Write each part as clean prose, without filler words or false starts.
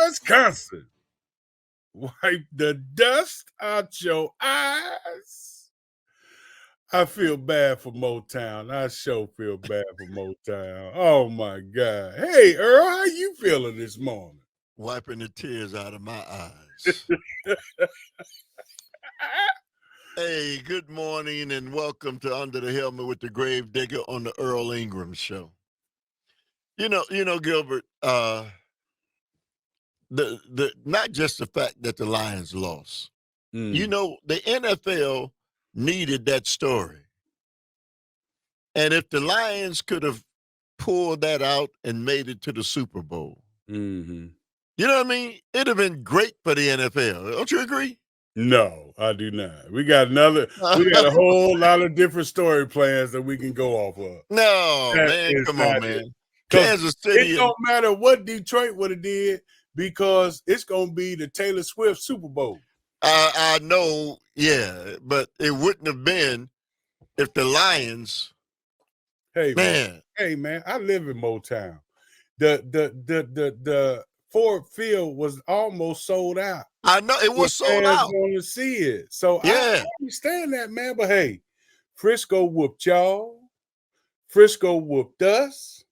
Wisconsin. Wipe the dust out your eyes. I feel bad for Motown. I sure feel bad for Motown. Oh my God. Hey Earl, how you feeling this morning? Wiping the tears out of my eyes. Hey, good morning and welcome to Under the Helmet with the Grave Digger on the Earl Ingram Show. Gilbert, the not just the fact that the Lions lost. The NFL needed that story. And if the Lions could have pulled that out and made it to the Super Bowl, Mm-hmm. you know what I mean? It'd have been great for the NFL. Don't you agree? No, I do not. We got a whole lot of different story plans that we can go off of. No, That man, is come not on, it. man. 'Cause Kansas City. It don't matter what Detroit would have did because it's going to be the Taylor Swift Super Bowl. I know, yeah, but it wouldn't have been if the Lions. Hey man, I live in Motown. The Ford Field was almost sold out. I know it was sold out. Want to see it, so Yeah. I understand that, man. But hey, Frisco whooped y'all. Frisco whooped us,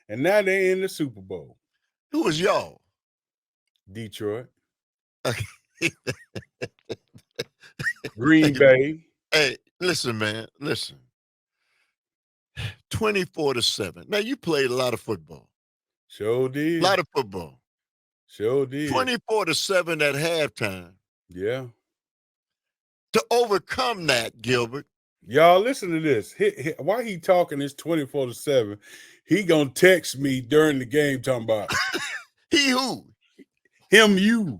and now they're in the Super Bowl. Who was y'all? Detroit. Green Bay. Hey, listen, man. Listen. 24-7. Now, you played a lot of football. Sure did. A lot of football. Sure did. 24-7 at halftime. Yeah. To overcome that, Gilbert. Y'all listen to this. While he talking this 24-7, he gonna text me during the game talking about he who? Him, you.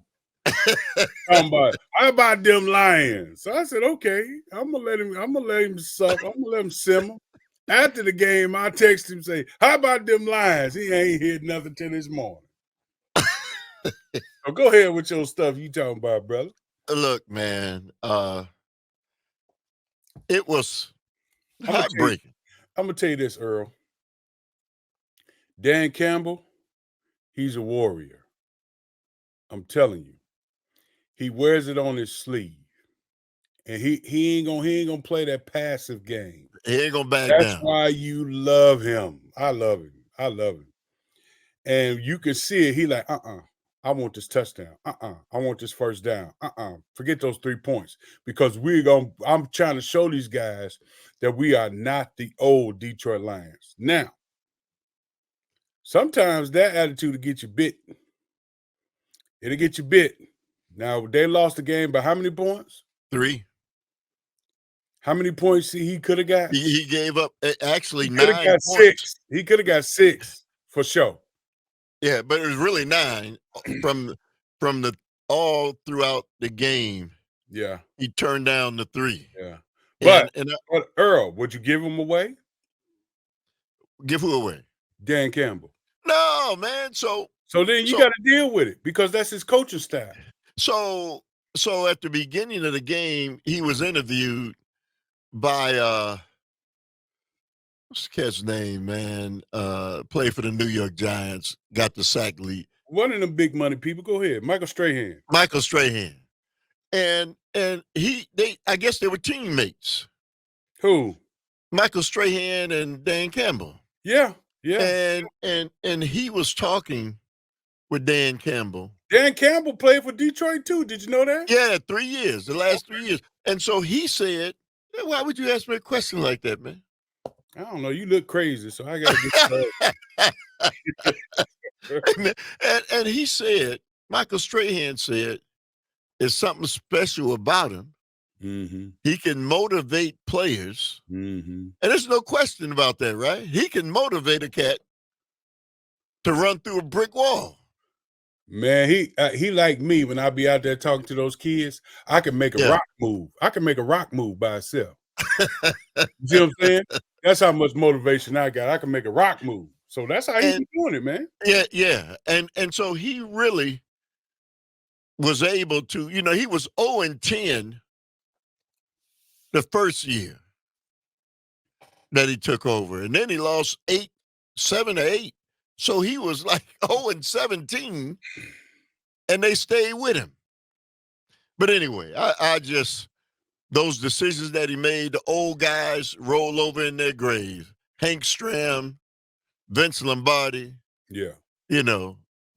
Talking about, how about them Lions? So I said, okay, I'm gonna let him suck. I'm gonna let him simmer. After the game, I text him say, how about them Lions? He ain't heard nothing till this morning. So go ahead with your stuff you talking about, brother. Look, man, it was heartbreaking. I'm gonna tell you this, Earl. Dan Campbell, he's a warrior. I'm telling you. He wears it on his sleeve. And he ain't gonna play that passive game. He ain't gonna back down. That's why you love him. I love him. And you can see it. He like, I want this touchdown. I want this first down. Forget those 3 points. Because I'm trying to show these guys that we are not the old Detroit Lions. Now, sometimes that attitude will get you bit. It'll get you bit. Now, they lost the game by how many points? 3. How many points he could have got? He gave up actually 9 points. 6. He could have got 6 for sure. Yeah, but it was really 9 from the all throughout the game. Yeah. He turned down the 3. Yeah. But Earl, would you give him away? Give who away? Dan Campbell. No, man. So then you got to deal with it because that's his coaching style. So at the beginning of the game, he was interviewed by what's the cat's name, man? Played for the New York Giants, got the sack lead. One of them big money people. Go ahead. Michael Strahan. And I guess they were teammates. Who? Michael Strahan and Dan Campbell. Yeah. And he was talking with Dan Campbell. Dan Campbell played for Detroit too. Did you know that? Yeah, 3 years, the last 3 years. And so he said, why would you ask me a question like that, man? I don't know. You look crazy, so I got to get and he said, Michael Strahan said, there's something special about him. Mm-hmm. He can motivate players. Mm-hmm. And there's no question about that, right? He can motivate a cat to run through a brick wall. Man, he like me when I be out there talking to those kids. I can make a rock move. I can make a rock move by itself. You see what I'm saying? That's how much motivation I got. I can make a rock move. So that's how he's doing it, man. Yeah. And so he really was able to, he was 0-10 the first year that he took over. And then he lost 7 or 8. So he was like 0-17 and they stayed with him. But anyway, I just, those decisions that he made, the old guys roll over in their grave. Hank Stram, Vince Lombardi, Yeah.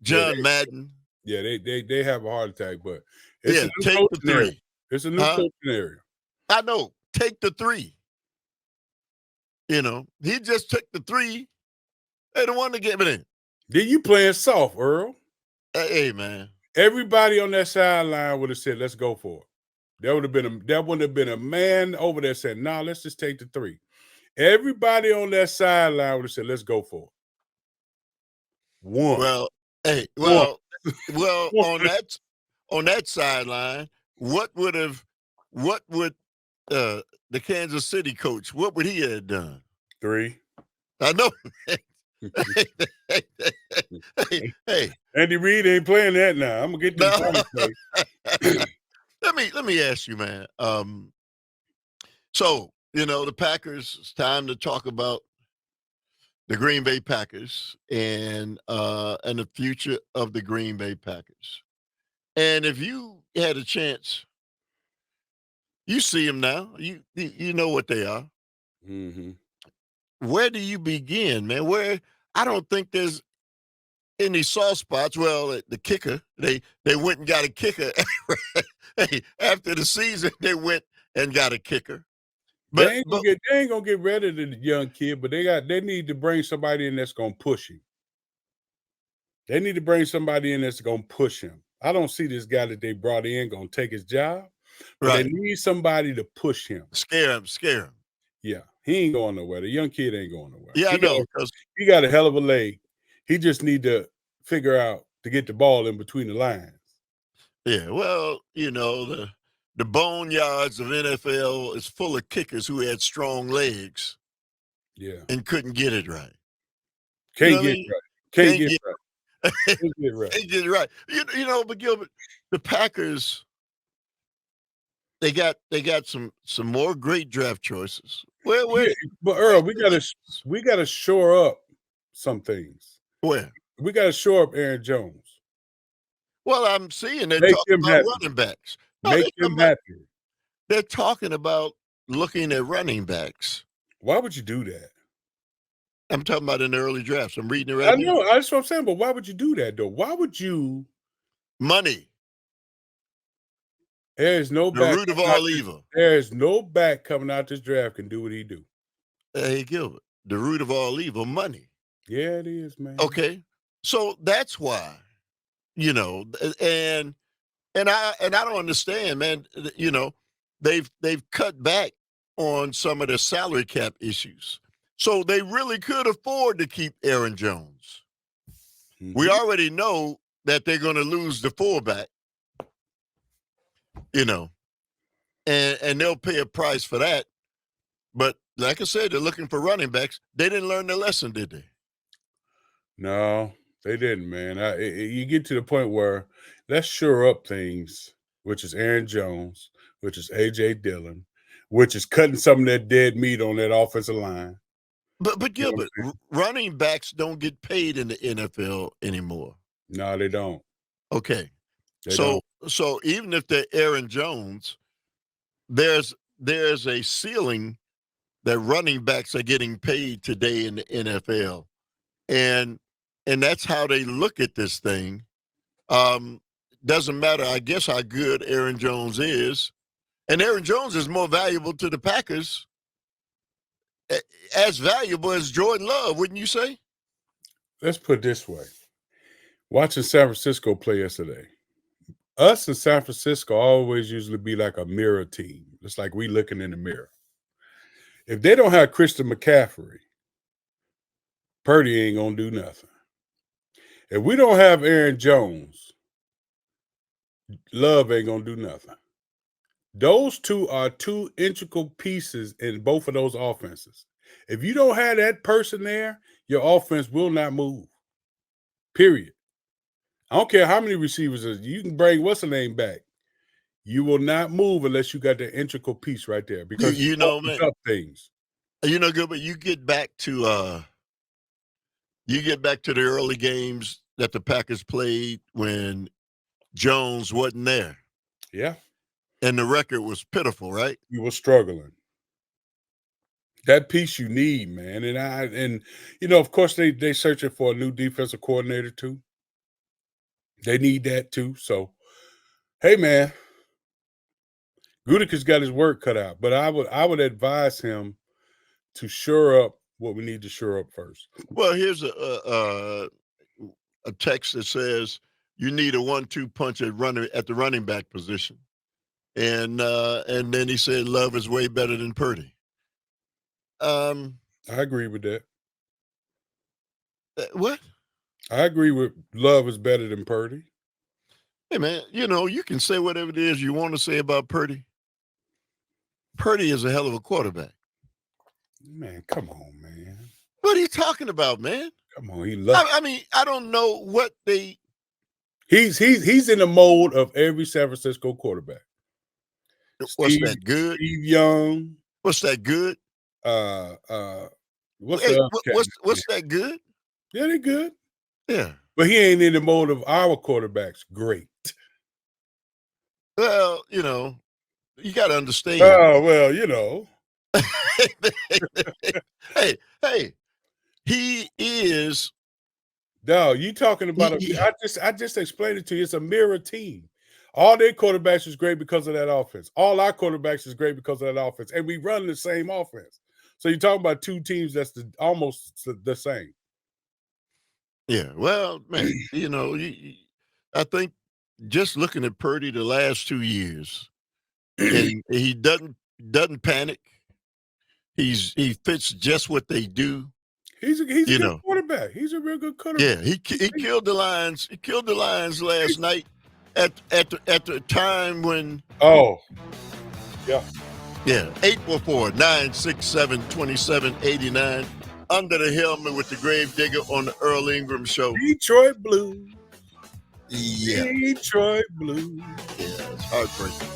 John Madden. Yeah, they have a heart attack, but it's Yeah, a new take the coaching area. three. It's a new coaching area. I know. Take the three. He just took the three. They don't want to give it in. Then you playing soft, Earl. Hey, man. Everybody on that sideline would have said, let's go for it. There wouldn't have been a man over there saying, nah, let's just take the three. Everybody on that sideline would have said, let's go for it. One. Well, on that sideline, what would the Kansas City coach, what would he have done? 3. I know. hey, Andy Reid ain't playing that now. I'm gonna get to let me ask you, man. So the Packers. It's time to talk about the Green Bay Packers and the future of the Green Bay Packers. And if you had a chance, you see them now. You know what they are. Mm-hmm. Where do you begin, man? Where I don't think there's any soft spots. Well, the kicker, they went and got a kicker. Hey, after the season, they went and got a kicker. But they ain't gonna get rid of the young kid, but they need to bring somebody in that's gonna push him. They need to bring somebody in that's gonna push him. I don't see this guy that they brought in gonna take his job, but they need somebody to push him. Scare him. Yeah, he ain't going nowhere. The young kid ain't going nowhere. Yeah, I know. Because he got a hell of a leg. He just need to figure out to get the ball in between the lines. Yeah, well, the boneyards of NFL is full of kickers who had strong legs. Yeah. And couldn't get it right. Can't get right. Can't get right. Can't get it right. But Gilbert, the Packers, they got some more great draft choices. But Earl, we gotta shore up some things. Where? We gotta shore up Aaron Jones. Well, I'm seeing they're talking about running backs. Make him happy. They're talking about looking at running backs. Why would you do that? I'm talking about in the early drafts. I'm reading it right now. I know. That's what I'm saying. But why would you do that, though? Why would you? Money. There's no the root of all evil. There's no back coming out this draft can do what he do. Hey, Gilbert, the root of all evil, money. Yeah, it is, man. Okay, so that's why, and I don't understand, man. They've cut back on some of the salary cap issues, so they really could afford to keep Aaron Jones. Mm-hmm. We already know that they're going to lose the fullback. And they'll pay a price for that. But like I said, they're looking for running backs. They didn't learn their lesson, did they? No, they didn't, man. You get to the point where let's shore up things, which is Aaron Jones, which is A.J. Dillon, which is cutting some of that dead meat on that offensive line. But Gilbert, running backs don't get paid in the NFL anymore. No, they don't. Okay. So even if they're Aaron Jones, there's a ceiling that running backs are getting paid today in the NFL. And that's how they look at this thing. Doesn't matter, I guess, how good Aaron Jones is. And Aaron Jones is more valuable to the Packers, as valuable as Jordan Love, wouldn't you say? Let's put it this way. Watching San Francisco play yesterday, us in San Francisco always usually be like a mirror team. It's like we looking in the mirror. If they don't have Christian McCaffrey, Purdy ain't going to do nothing. If we don't have Aaron Jones, Love ain't going to do nothing. Those two are two integral pieces in both of those offenses. If you don't have that person there, your offense will not move. Period. I don't care how many receivers you can bring what's the name back. You will not move unless you got the integral piece right there because you know, man, up things. Good, but you get back to the early games that the Packers played when Jones wasn't there. Yeah. And the record was pitiful, right? You were struggling. That piece you need, man. And of course they searching for a new defensive coordinator too. They need that too. So, hey, man, Gutekunst's got his work cut out, but I would advise him to shore up what we need to shore up first. Well, here's a text that says you need a 1-2 punch at the running back position, and then he said Love is way better than Purdy. I agree with that. What? I agree with Love is better than Purdy. Hey, man, you can say whatever it is you want to say about Purdy. Purdy is a hell of a quarterback. Man, come on, man. What are you talking about, man? Come on, he loves. I mean, I don't know what they. He's in the mold of every San Francisco quarterback. What's that good? Steve Young. What's that good? What's that good? Yeah, they good. Yeah. But he ain't in the mode of our quarterbacks. Great. Well, you got to understand. Oh, well, hey, he is. No, you talking about I just explained it to you. It's a mirror team. All their quarterbacks is great because of that offense. All our quarterbacks is great because of that offense. And we run the same offense. So you're talking about two teams that's almost the same. Yeah, well, man, I think just looking at Purdy the last 2 years, and he doesn't panic. He fits just what they do. He's a good quarterback. He's a real good quarterback. Yeah, he killed the Lions. He killed the Lions last night at the time when. Oh, yeah. Yeah, 844-967-2789. Under the helmet with the Gravedigger on the Earl Ingram Show. Detroit Blues. Yeah. Detroit Blues. Yeah, it's heartbreaking.